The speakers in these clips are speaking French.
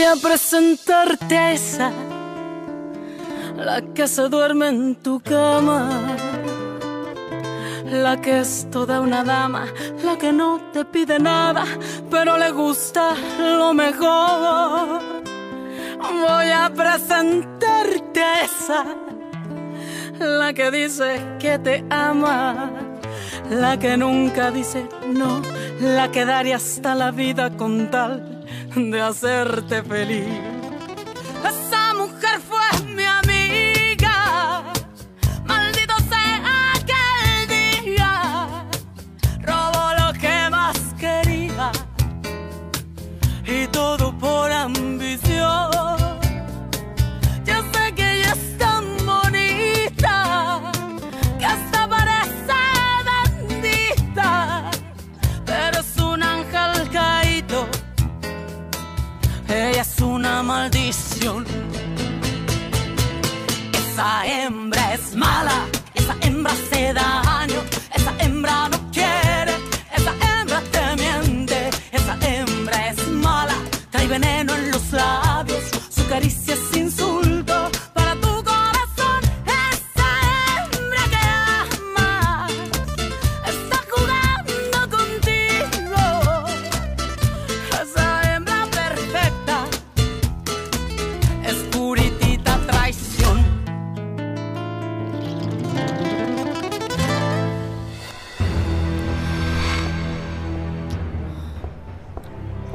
a presentarte a esa, la que se duerme en tu cama, la que es toda una dama, la que no te pide nada, pero le gusta lo mejor. Voy a presentarte a esa, la que dice que te ama, la que nunca dice no, la que daría hasta la vida con tal de hacerte feliz. Esa mujer fue mi amiga, maldito sea aquel día, robó lo que más quería y todo por ambición. Yo sé que ella es tan bonita que hasta parece bendita, pero es un ángel caído. Ella es una maldición. Esa hembra es mala, esa hembra hace daño, esa hembra no quiere, esa hembra te miente, esa hembra es mala, trae veneno en los labios, su caricia es insulto para tu corazón. Esa hembra que ama está jugando contigo. Esa hembra perfecta es puritita traición.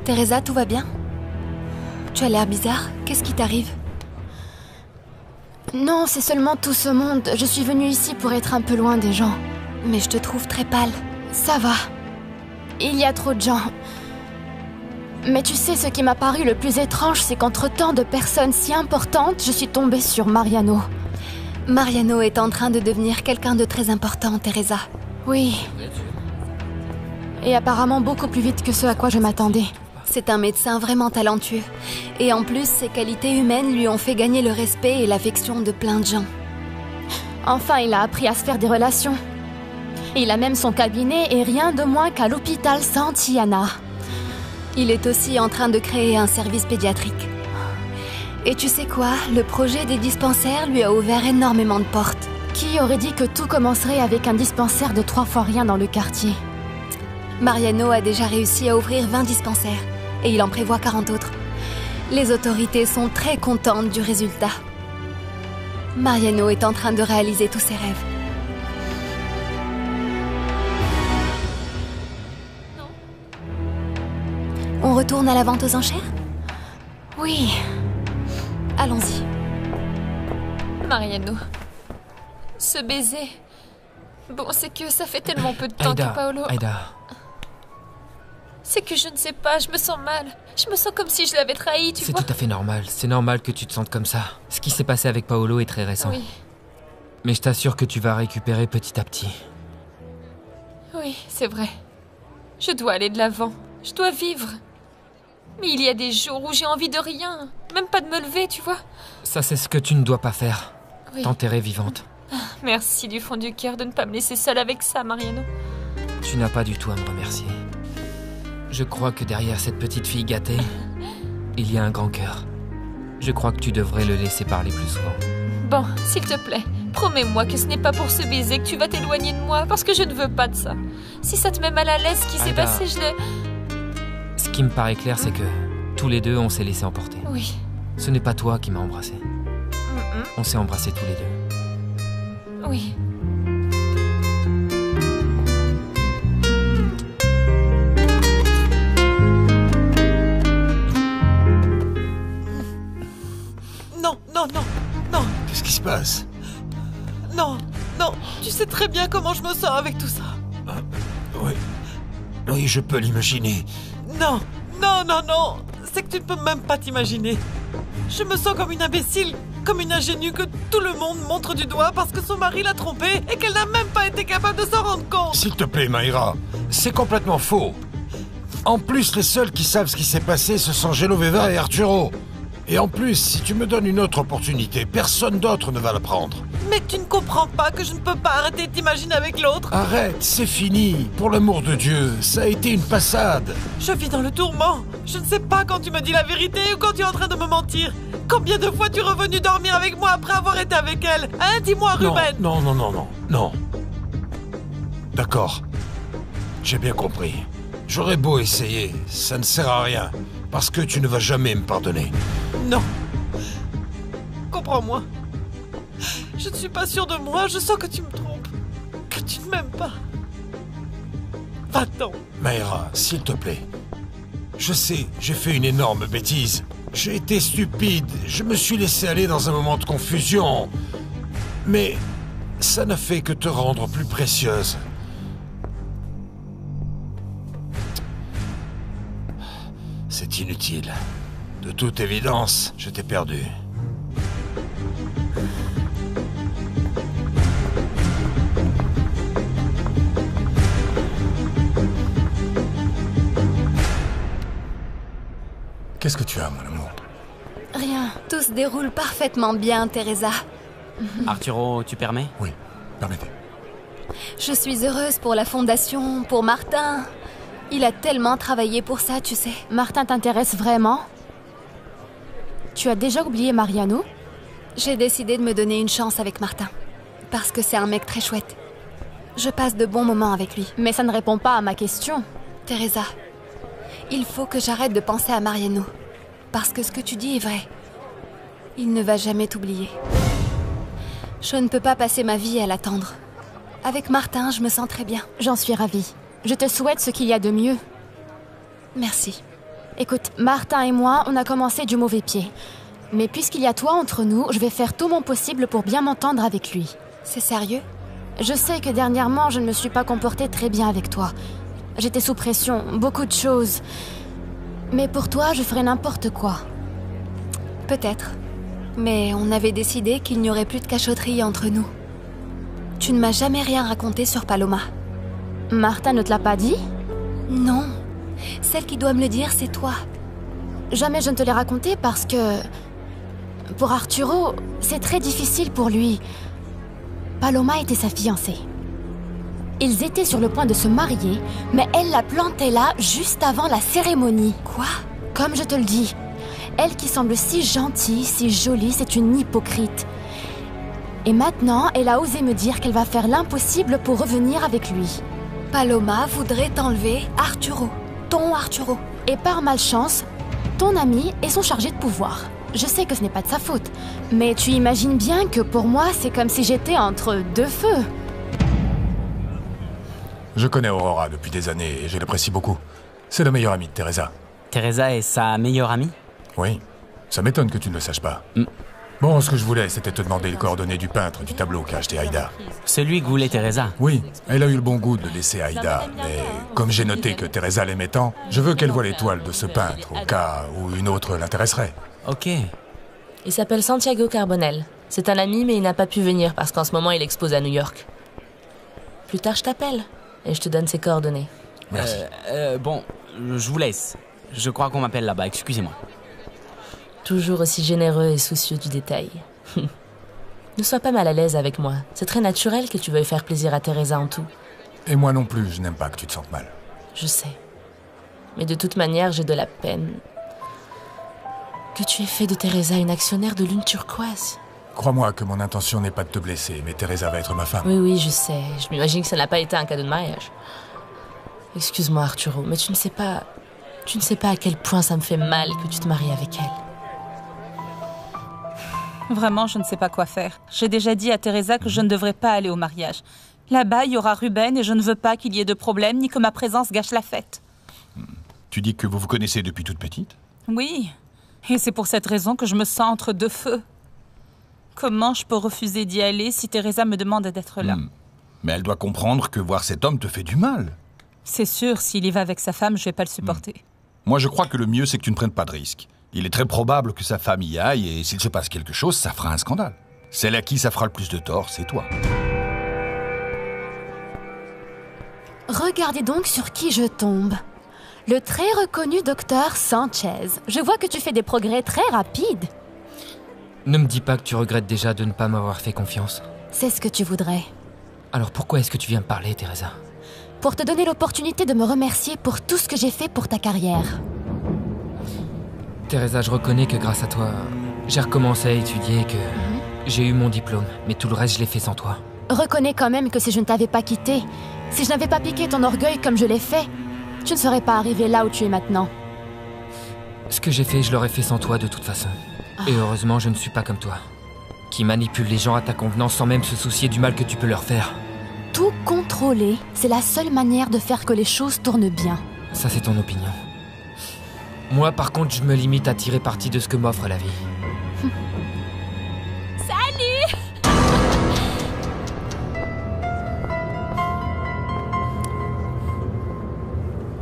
Teresa, tout va bien? Tu as l'air bizarre. Qu'est-ce qui t'arrive? Non, c'est seulement tout ce monde. Je suis venue ici pour être un peu loin des gens. Mais je te trouve très pâle. Ça va. Il y a trop de gens. Mais tu sais, ce qui m'a paru le plus étrange, c'est qu'entre tant de personnes si importantes, je suis tombée sur Mariano. Mariano est en train de devenir quelqu'un de très important, Teresa. Oui. Et apparemment beaucoup plus vite que ce à quoi je m'attendais. C'est un médecin vraiment talentueux. Et en plus, ses qualités humaines lui ont fait gagner le respect et l'affection de plein de gens. Enfin, il a appris à se faire des relations. Il a même son cabinet et rien de moins qu'à l'hôpital Santillana. Il est aussi en train de créer un service pédiatrique. Et tu sais quoi? Le projet des dispensaires lui a ouvert énormément de portes. Qui aurait dit que tout commencerait avec un dispensaire de 3 fois rien dans le quartier? Mariano a déjà réussi à ouvrir 20 dispensaires. Et il en prévoit 40 autres. Les autorités sont très contentes du résultat. Mariano est en train de réaliser tous ses rêves. On retourne à la vente aux enchères? Oui. Allons-y. Mariano. Ce baiser... Bon, c'est que ça fait tellement peu de temps que Paolo... Aïda. C'est que je ne sais pas, je me sens mal. Je me sens comme si je l'avais trahi, tu vois. C'est tout à fait normal. C'est normal que tu te sentes comme ça. Ce qui s'est passé avec Paolo est très récent. Oui. Mais je t'assure que tu vas récupérer petit à petit. Oui, c'est vrai. Je dois aller de l'avant. Je dois vivre. Mais il y a des jours où j'ai envie de rien. Même pas de me lever, tu vois. Ça, c'est ce que tu ne dois pas faire. Oui. T'enterrer vivante. Merci du fond du cœur de ne pas me laisser seule avec ça, Mariano. Tu n'as pas du tout à me remercier. Je crois que derrière cette petite fille gâtée, il y a un grand cœur. Je crois que tu devrais le laisser parler plus souvent. Bon, s'il te plaît, promets-moi que ce n'est pas pour ce baiser que tu vas t'éloigner de moi, parce que je ne veux pas de ça. Si ça te met mal à l'aise, ce qui s'est Aïda, passé, je le... Ce qui me paraît clair, c'est que tous les deux, on s'est laissé emporter. Oui. Ce n'est pas toi qui m'as embrassé. On s'est embrassés tous les deux. Oui. Non, non, non, non. Qu'est-ce qui se passe? Non, non. Tu sais très bien comment je me sens avec tout ça. Oui. Oui, je peux l'imaginer. Non, non, non, non. C'est que tu ne peux même pas t'imaginer. Je me sens comme une imbécile, comme une ingénue que tout le monde montre du doigt parce que son mari l'a trompée et qu'elle n'a même pas été capable de s'en rendre compte. S'il te plaît, Mayra, c'est complètement faux. En plus, les seuls qui savent ce qui s'est passé, ce sont Genoveva et Arturo. Et en plus, si tu me donnes une autre opportunité, personne d'autre ne va la prendre. Mais tu ne comprends pas que je ne peux pas arrêter de t'imaginer avec l'autre. Arrête, c'est fini. Pour l'amour de Dieu, ça a été une passade. Je vis dans le tourment. Je ne sais pas quand tu me dis la vérité ou quand tu es en train de me mentir. Combien de fois tu es revenu dormir avec moi après avoir été avec elle? Hein, dis-moi, Ruben. Non. D'accord. J'ai bien compris. J'aurais beau essayer, ça ne sert à rien. Parce que tu ne vas jamais me pardonner. Non. Comprends-moi. Je ne suis pas sûre de moi, je sens que tu me trompes. Que tu ne m'aimes pas. Va-t'en. Mayra, s'il te plaît. Je sais, j'ai fait une énorme bêtise. J'ai été stupide, je me suis laissé aller dans un moment de confusion. Mais ça n'a fait que te rendre plus précieuse. C'est inutile. De toute évidence, je t'ai perdu. Qu'est-ce que tu as, mon amour? Rien. Tout se déroule parfaitement bien, Teresa. Arturo, tu permets? Oui, permettez. Je suis heureuse pour la fondation, pour Martin. Il a tellement travaillé pour ça, tu sais. Martin t'intéresse vraiment? Tu as déjà oublié Mariano? J'ai décidé de me donner une chance avec Martin. Parce que c'est un mec très chouette. Je passe de bons moments avec lui. Mais ça ne répond pas à ma question. Teresa, il faut que j'arrête de penser à Mariano. Parce que ce que tu dis est vrai. Il ne va jamais t'oublier. Je ne peux pas passer ma vie à l'attendre. Avec Martin, je me sens très bien. J'en suis ravie. Je te souhaite ce qu'il y a de mieux. Merci. Écoute, Martin et moi, on a commencé du mauvais pied. Mais puisqu'il y a toi entre nous, je vais faire tout mon possible pour bien m'entendre avec lui. C'est sérieux? Je sais que dernièrement, je ne me suis pas comportée très bien avec toi. J'étais sous pression, beaucoup de choses. Mais pour toi, je ferais n'importe quoi. Peut-être. Mais on avait décidé qu'il n'y aurait plus de cachotterie entre nous. Tu ne m'as jamais rien raconté sur Paloma. Martin ne te l'a pas dit? Non. Celle qui doit me le dire, c'est toi. Jamais je ne te l'ai raconté parce que... Pour Arturo, c'est très difficile pour lui. Paloma était sa fiancée. Ils étaient sur le point de se marier, mais elle l'a planté là, juste avant la cérémonie. Quoi? Comme je te le dis, elle qui semble si gentille, si jolie, c'est une hypocrite. Et maintenant, elle a osé me dire qu'elle va faire l'impossible pour revenir avec lui. Paloma voudrait t'enlever Arturo. Ton Arturo. Et par malchance, ton ami est son chargé de pouvoir. Je sais que ce n'est pas de sa faute, mais tu imagines bien que pour moi, c'est comme si j'étais entre deux feux. Je connais Aurora depuis des années et je l'apprécie beaucoup. C'est la meilleure amie de Teresa. Teresa est sa meilleure amie? Oui, ça m'étonne que tu ne le saches pas. Bon, ce que je voulais, c'était te demander les coordonnées du peintre du tableau qu'a acheté Aïda. Celui que voulait Teresa? Oui, elle a eu le bon goût de le laisser à Aïda, mais comme j'ai noté que Teresa l'aimait tant, je veux qu'elle voie les toiles de ce peintre, au cas où une autre l'intéresserait. Ok. Il s'appelle Santiago Carbonell. C'est un ami, mais il n'a pas pu venir parce qu'en ce moment, il expose à New York. Plus tard, je t'appelle et je te donne ses coordonnées. Merci. Bon, je vous laisse. Je crois qu'on m'appelle là-bas, excusez-moi. Toujours aussi généreux et soucieux du détail. Ne sois pas mal à l'aise avec moi. C'est très naturel que tu veuilles faire plaisir à Teresa en tout. Et moi non plus, je n'aime pas que tu te sentes mal. Je sais. Mais de toute manière, j'ai de la peine. Que tu aies fait de Teresa une actionnaire de lune turquoise. Crois-moi que mon intention n'est pas de te blesser, mais Teresa va être ma femme. Oui, je sais. Je m'imagine que ça n'a pas été un cadeau de mariage. Excuse-moi, Arturo, mais tu ne sais pas à quel point ça me fait mal que tu te maries avec elle. Vraiment, je ne sais pas quoi faire. J'ai déjà dit à Teresa que je ne devrais pas aller au mariage. Là-bas, il y aura Ruben et je ne veux pas qu'il y ait de problème ni que ma présence gâche la fête. Tu dis que vous vous connaissez depuis toute petite? Oui, et c'est pour cette raison que je me sens entre deux feux. Comment je peux refuser d'y aller si Teresa me demande d'être là? Mais elle doit comprendre que voir cet homme te fait du mal. C'est sûr, s'il y va avec sa femme, je vais pas le supporter. Moi, je crois que le mieux, c'est que tu ne prennes pas de risques. Il est très probable que sa femme y aille, et s'il se passe quelque chose, ça fera un scandale. Celle à qui ça fera le plus de tort, c'est toi. Regardez donc sur qui je tombe. Le très reconnu docteur Sanchez. Je vois que tu fais des progrès très rapides. Ne me dis pas que tu regrettes déjà de ne pas m'avoir fait confiance. C'est ce que tu voudrais. Alors pourquoi est-ce que tu viens me parler, Teresa? Pour te donner l'opportunité de me remercier pour tout ce que j'ai fait pour ta carrière. Teresa, je reconnais que grâce à toi, j'ai recommencé à étudier et que j'ai eu mon diplôme. Mais tout le reste, je l'ai fait sans toi. Reconnais quand même que si je ne t'avais pas quitté, si je n'avais pas piqué ton orgueil comme je l'ai fait, tu ne serais pas arrivé là où tu es maintenant. Ce que j'ai fait, je l'aurais fait sans toi de toute façon. Et heureusement, je ne suis pas comme toi, qui manipule les gens à ta convenance sans même se soucier du mal que tu peux leur faire. Tout contrôler, c'est la seule manière de faire que les choses tournent bien. Ça, c'est ton opinion. Moi, par contre, je me limite à tirer parti de ce que m'offre la vie. Salut!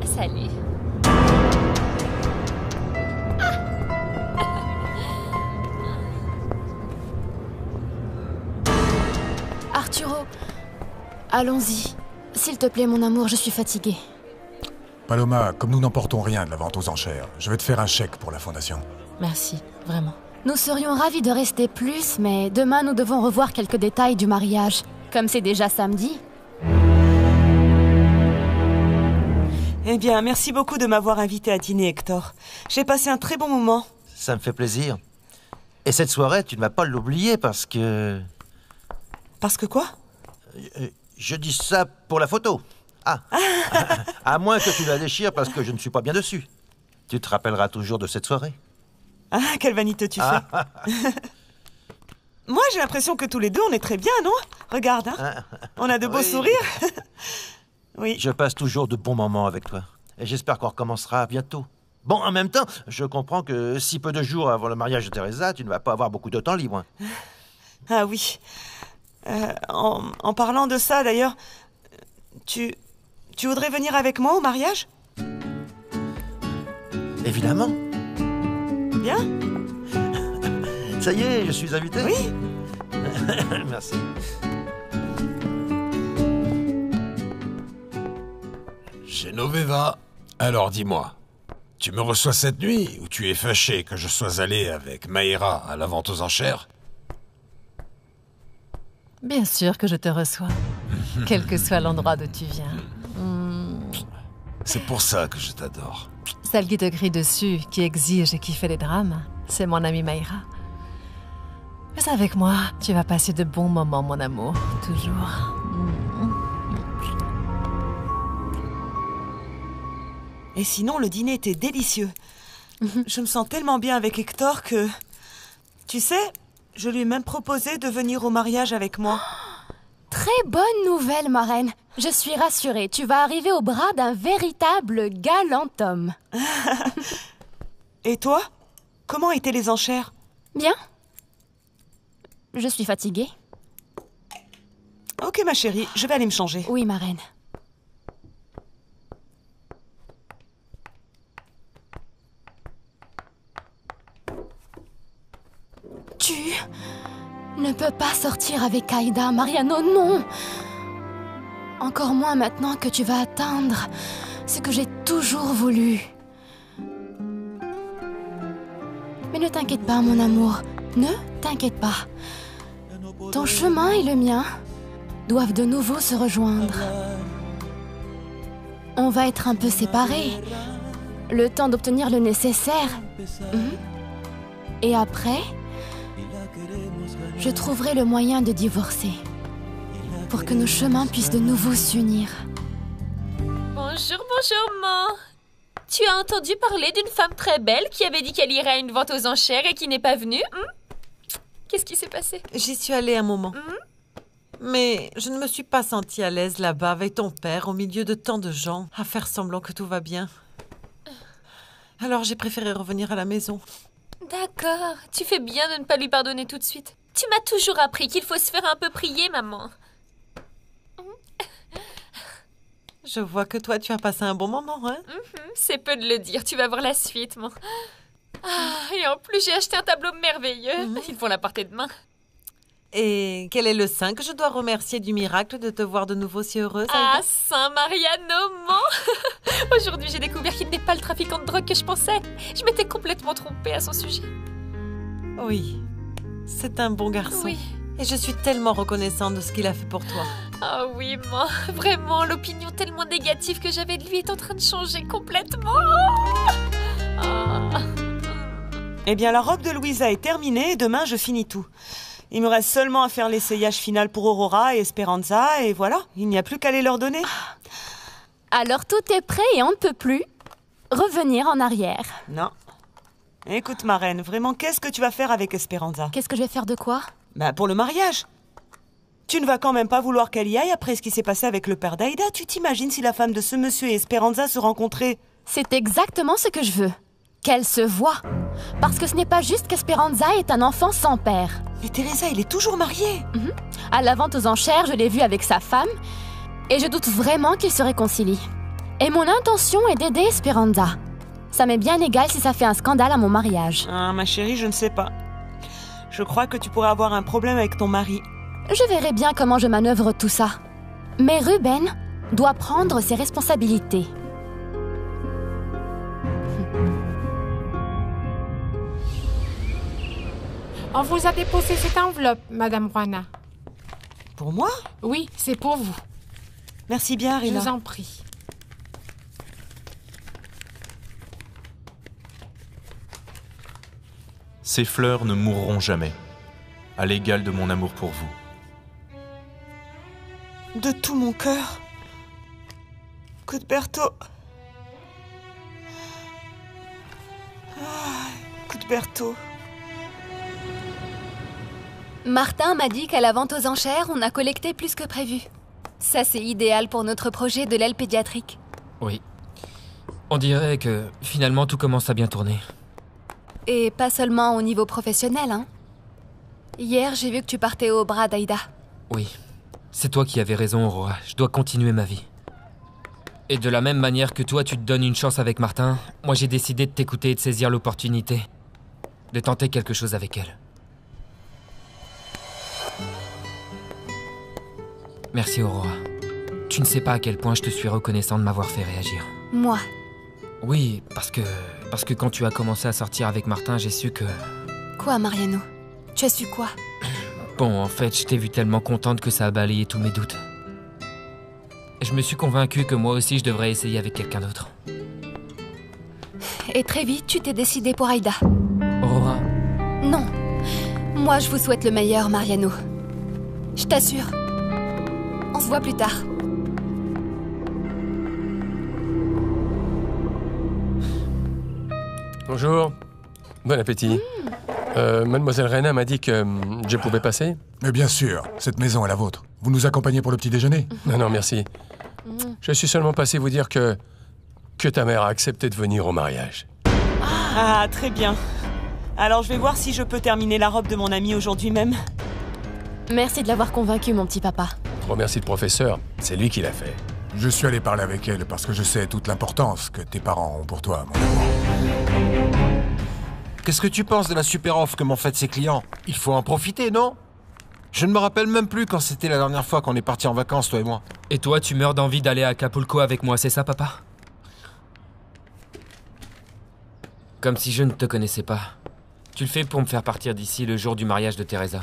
Salut. Arturo, allons-y. S'il te plaît, mon amour, je suis fatiguée. Paloma, comme nous n'emportons rien de la vente aux enchères, je vais te faire un chèque pour la fondation. Merci, vraiment. Nous serions ravis de rester plus, mais demain nous devons revoir quelques détails du mariage. Comme c'est déjà samedi. Eh bien, merci beaucoup de m'avoir invité à dîner, Hector. J'ai passé un très bon moment. Ça me fait plaisir. Et cette soirée, tu ne vas pas l'oublier parce que... Parce que quoi? Je dis ça pour la photo. Ah, à moins que tu la déchires parce que je ne suis pas bien dessus. Tu te rappelleras toujours de cette soirée. Ah, quelle vanité tu fais. Moi, j'ai l'impression que tous les deux, on est très bien, non? Regarde, hein. On a de beaux sourires. Oui. Je passe toujours de bons moments avec toi. Et j'espère qu'on recommencera bientôt. Bon, en même temps, je comprends que si peu de jours avant le mariage de Teresa, tu ne vas pas avoir beaucoup de temps libre. Ah oui. En parlant de ça, d'ailleurs, tu voudrais venir avec moi au mariage? Évidemment. Bien. Ça y est, je suis invité. Oui. Merci. Genoveva, alors dis-moi, tu me reçois cette nuit ou tu es fâché que je sois allé avec Maïra à la vente aux enchères? Bien sûr que je te reçois, quel que soit l'endroit d'où tu viens. C'est pour ça que je t'adore. Celle qui te crie dessus, qui exige et qui fait des drames, c'est mon amie Maïra. Mais avec moi, tu vas passer de bons moments, mon amour, toujours. Et sinon, le dîner était délicieux. Je me sens tellement bien avec Hector que... Tu sais, je lui ai même proposé de venir au mariage avec moi. Très bonne nouvelle, ma reine. Je suis rassurée, tu vas arriver au bras d'un véritable galant homme. Et toi? Comment étaient les enchères? Bien. Je suis fatiguée. Ok, ma chérie, je vais aller me changer. Oui, ma reine. Tu ne peux pas sortir avec Aïda, Mariano, non! Encore moins maintenant que tu vas atteindre ce que j'ai toujours voulu. Mais ne t'inquiète pas, mon amour. Ne t'inquiète pas. Ton chemin et le mien doivent de nouveau se rejoindre. On va être un peu séparés. Le temps d'obtenir le nécessaire. Et après, je trouverai le moyen de divorcer. Pour que nos chemins puissent de nouveau s'unir. Bonjour, bonjour, maman. Tu as entendu parler d'une femme très belle qui avait dit qu'elle irait à une vente aux enchères et qui n'est pas venue? Qu'est-ce qui s'est passé? J'y suis allée un moment. Mais je ne me suis pas sentie à l'aise là-bas avec ton père au milieu de tant de gens à faire semblant que tout va bien. Alors j'ai préféré revenir à la maison. D'accord. Tu fais bien de ne pas lui pardonner tout de suite. Tu m'as toujours appris qu'il faut se faire un peu prier, maman. Je vois que toi, tu as passé un bon moment, hein? C'est peu de le dire. Tu vas voir la suite, mon... et en plus, j'ai acheté un tableau merveilleux. Ils vont l'apporter demain. Et quel est le saint que je dois remercier du miracle de te voir de nouveau si heureuse? Ah, Saint Mariano, mon... Aujourd'hui, j'ai découvert qu'il n'est pas le trafiquant de drogue que je pensais. Je m'étais complètement trompée à son sujet. Oui, c'est un bon garçon. Oui. Et je suis tellement reconnaissante de ce qu'il a fait pour toi. Oh oui, moi, vraiment, l'opinion tellement négative que j'avais de lui est en train de changer complètement. Oh. Eh bien, la robe de Louisa est terminée et demain, je finis tout. Il me reste seulement à faire l'essayage final pour Aurora et Esperanza et voilà, il n'y a plus qu'à les leur donner. Alors tout est prêt et on ne peut plus revenir en arrière. Non. Écoute, ma reine, vraiment, qu'est-ce que tu vas faire avec Esperanza? Qu'est-ce que je vais faire de quoi? Bah, pour le mariage. Tu ne vas quand même pas vouloir qu'elle y aille après ce qui s'est passé avec le père d'Aïda. Tu t'imagines si la femme de ce monsieur et Esperanza se rencontraient? C'est exactement ce que je veux. Qu'elle se voie. Parce que ce n'est pas juste qu'Esperanza est un enfant sans père. Mais Teresa, il est toujours marié. À la vente aux enchères, je l'ai vu avec sa femme. Et je doute vraiment qu'ils se réconcilient. Et mon intention est d'aider Esperanza. Ça m'est bien égal si ça fait un scandale à mon mariage. Ah, ma chérie, je ne sais pas. Je crois que tu pourrais avoir un problème avec ton mari. Je verrai bien comment je manœuvre tout ça. Mais Ruben doit prendre ses responsabilités. On vous a déposé cette enveloppe, Madame Juana. Pour moi? Oui, c'est pour vous. Merci bien, Rina. Je vous en prie. Ces fleurs ne mourront jamais, à l'égal de mon amour pour vous. De tout mon cœur. Cuthberto. Cuthberto. Martin m'a dit qu'à la vente aux enchères, on a collecté plus que prévu. Ça, c'est idéal pour notre projet de l'aile pédiatrique. Oui. On dirait que finalement tout commence à bien tourner. Et pas seulement au niveau professionnel, hein. Hier, j'ai vu que tu partais au bras d'Aïda. Oui. C'est toi qui avais raison, Aurora. Je dois continuer ma vie. Et de la même manière que toi, tu te donnes une chance avec Martin, moi j'ai décidé de t'écouter et de saisir l'opportunité. De tenter quelque chose avec elle. Merci, Aurora. Tu ne sais pas à quel point je te suis reconnaissant de m'avoir fait réagir. Moi? Oui, parce que quand tu as commencé à sortir avec Martin, j'ai su que... Quoi, Mariano? Tu as su quoi? Bon, en fait, je t'ai vu tellement contente que ça a balayé tous mes doutes. Je me suis convaincue que moi aussi je devrais essayer avec quelqu'un d'autre. Et très vite, tu t'es décidé pour Aïda. Aurora? Non. Moi, je vous souhaite le meilleur, Mariano. Je t'assure. On se voit plus tard. Bonjour. Bon appétit. Mademoiselle Rena m'a dit que je pouvais passer. Mais bien sûr, cette maison est la vôtre. Vous nous accompagnez pour le petit déjeuner? Non, non, merci. Je suis seulement passé vous dire que ta mère a accepté de venir au mariage. Ah, très bien. Alors je vais voir si je peux terminer la robe de mon ami aujourd'hui même. Merci de l'avoir convaincu, mon petit papa. Je remercie le professeur, c'est lui qui l'a fait. Je suis allé parler avec elle parce que je sais toute l'importance que tes parents ont pour toi, mon amour. Qu'est-ce que tu penses de la super offre que m'ont faite ces clients? Il faut en profiter, non? Je ne me rappelle même plus quand c'était la dernière fois qu'on est partis en vacances, toi et moi. Et toi, tu meurs d'envie d'aller à Acapulco avec moi, c'est ça, papa? Comme si je ne te connaissais pas. Tu le fais pour me faire partir d'ici le jour du mariage de Teresa.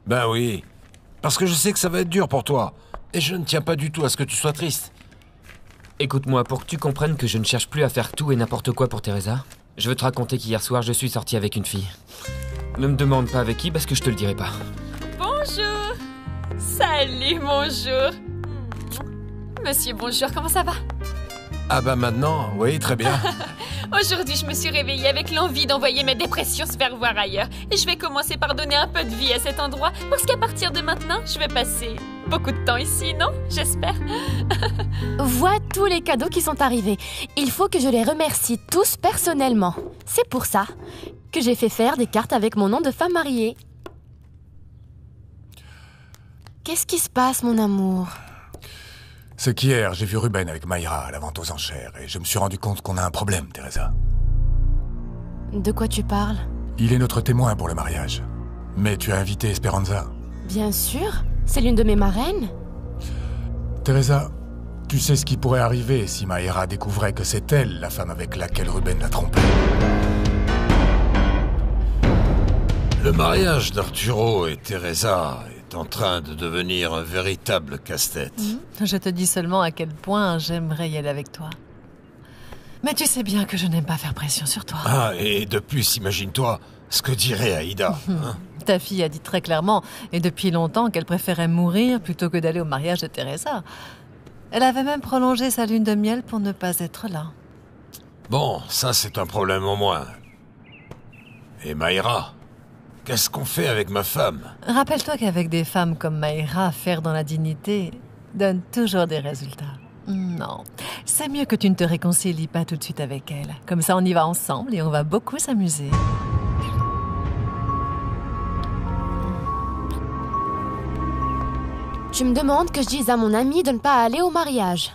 Ben oui. Parce que je sais que ça va être dur pour toi. Et je ne tiens pas du tout à ce que tu sois triste. Écoute-moi, pour que tu comprennes que je ne cherche plus à faire tout et n'importe quoi pour Teresa, je veux te raconter qu'hier soir, je suis sorti avec une fille. Ne me demande pas avec qui, parce que je te le dirai pas. Bonjour. Salut, bonjour. Monsieur, bonjour, comment ça va? Ah bah maintenant, oui, très bien. Aujourd'hui, je me suis réveillée avec l'envie d'envoyer mes dépressions se faire voir ailleurs. Et je vais commencer par donner un peu de vie à cet endroit, parce qu'à partir de maintenant, je vais passer beaucoup de temps ici, non? J'espère. Vois tous les cadeaux qui sont arrivés. Il faut que je les remercie tous personnellement. C'est pour ça que j'ai fait faire des cartes avec mon nom de femme mariée. Qu'est-ce qui se passe, mon amour? C'est qu'hier, j'ai vu Ruben avec Mayra à la vente aux enchères et je me suis rendu compte qu'on a un problème, Teresa. De quoi tu parles? Il est notre témoin pour le mariage. Mais tu as invité Esperanza. Bien sûr, c'est l'une de mes marraines. Teresa, tu sais ce qui pourrait arriver si Mayra découvrait que c'est elle, la femme avec laquelle Ruben l'a trompé. Le mariage d'Arturo et Teresa est en train de devenir un véritable casse-tête. Je te dis seulement à quel point j'aimerais y aller avec toi. Mais tu sais bien que je n'aime pas faire pression sur toi. Ah, et de plus, imagine-toi ce que dirait Aïda. Hein? Ta fille a dit très clairement, et depuis longtemps, qu'elle préférait mourir plutôt que d'aller au mariage de Teresa. Elle avait même prolongé sa lune de miel pour ne pas être là. Bon, ça c'est un problème en moins. Et Mayra, qu'est-ce qu'on fait avec ma femme? Rappelle-toi qu'avec des femmes comme Mayra, faire dans la dignité donne toujours des résultats. Non, c'est mieux que tu ne te réconcilies pas tout de suite avec elle. Comme ça, on y va ensemble et on va beaucoup s'amuser. Tu me demandes que je dise à mon ami de ne pas aller au mariage.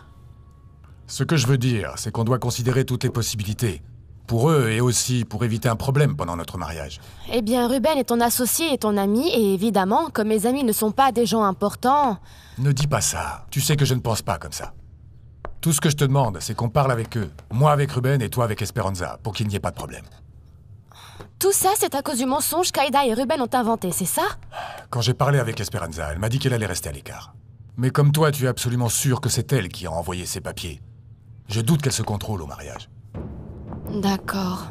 Ce que je veux dire, c'est qu'on doit considérer toutes les possibilités. Pour eux et aussi pour éviter un problème pendant notre mariage. Eh bien, Ruben est ton associé et ton ami, et évidemment, comme mes amis ne sont pas des gens importants... Ne dis pas ça. Tu sais que je ne pense pas comme ça. Tout ce que je te demande, c'est qu'on parle avec eux. Moi avec Ruben et toi avec Esperanza, pour qu'il n'y ait pas de problème. Tout ça, c'est à cause du mensonge qu'Aïda et Ruben ont inventé, c'est ça? Quand j'ai parlé avec Esperanza, elle m'a dit qu'elle allait rester à l'écart. Mais comme toi, tu es absolument sûr que c'est elle qui a envoyé ces papiers. Je doute qu'elle se contrôle au mariage. D'accord.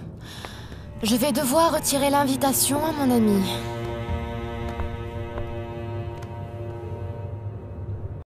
Je vais devoir retirer l'invitation à mon ami.